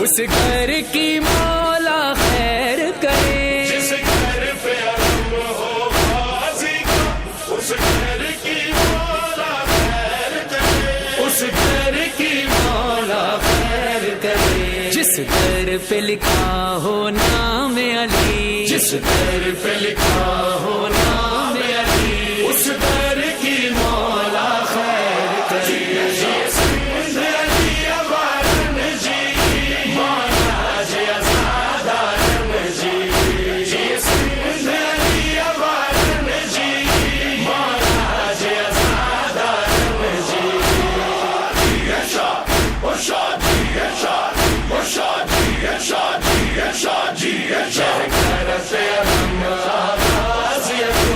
اس گھر کی مولا خیر کرے، جس گھر پہ علم ہو غازی کا، اس گھر کی مولا خیر کرے، اس گھر کی مولا خیر کرے، جس گھر پہ لکھا ہو نام علی، جس گھر پہ لکھا ہو نام علی، اس گھر کی مولا خیر کرے۔ جی سندھ علی آبادن جی، مولا جی آزاد عالم جی، جی سندھ علی آبادن جی، مولا جی آزاد عالم جی۔ شادی ہے شاد، وہ شادی ہے شادی ہے شادی ہے شاد، گھر سے علم آغاز یہ تو،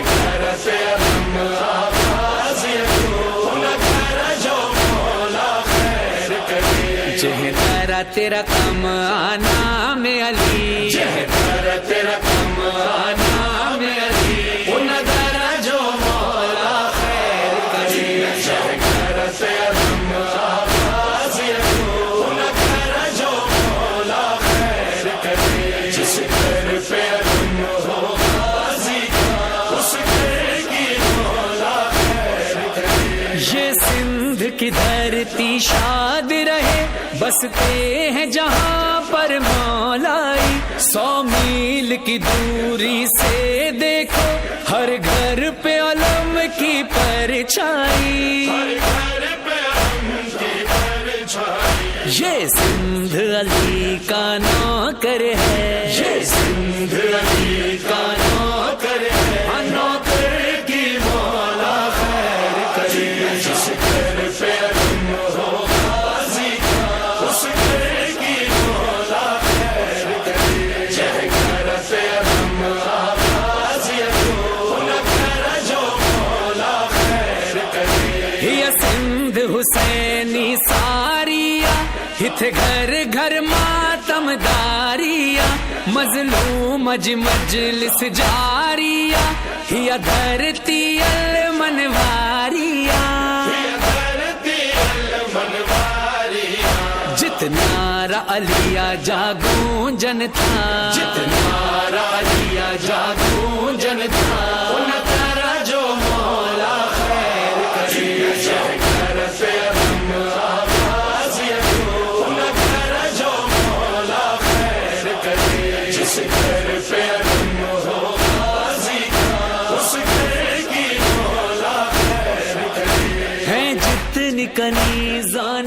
گھر سے علم آغاز یہ تو، ان گھر جو مولا خیر کرے، چہرہ تیرا کم آنا میں علی، چہرہ تیرا کم آنا میں علی، ان گھر جو مولا خیر کرے، گھر سے علم آغاز یہ تو، ان گھر جو مولا خیر کرے، جس گھر پہ علم ہو غازی کا، اس گھر کی مولا خیر کرے۔ یہ سندھ کی دھرتی شاد رہے، بستے ہیں جہاں پر مولائی، 100 میل کی دوری سے دیکھو ہر گھر پہ علم کی پرچھائی، ہر گھر پہ علم کی پرچھائی، یہ سندھ علی کا نوکر ہے، یہ سندھ علی کا نوکر ہے، نوکر کی مولا خیر کرے، جس گھر پہ علم ہو غازی کا، اس گھر کی مولا خیر کرے، گھر سے علم آغاز یہ تو، ان گھر جو مولا خیر کرے۔ یہ سندھ حسینی ساریا، ہتھے گھر گھر ماتم داریا، مظلوم مجلس جاریا، یا دھرتی المنواریا، جتنا علیہ جاگونجن تھا، جتنا علیہ جاگونجن تھا، ان تیرا جو مولا خیر کرے، گھر سے علم آغاز یہ تو، ان تیرا جو مولا خیر کرے، جس گھر پہ علم ہو غازی کا، اس گھر کی مولا خیر کرے۔ ہیں جتنی کنیزاں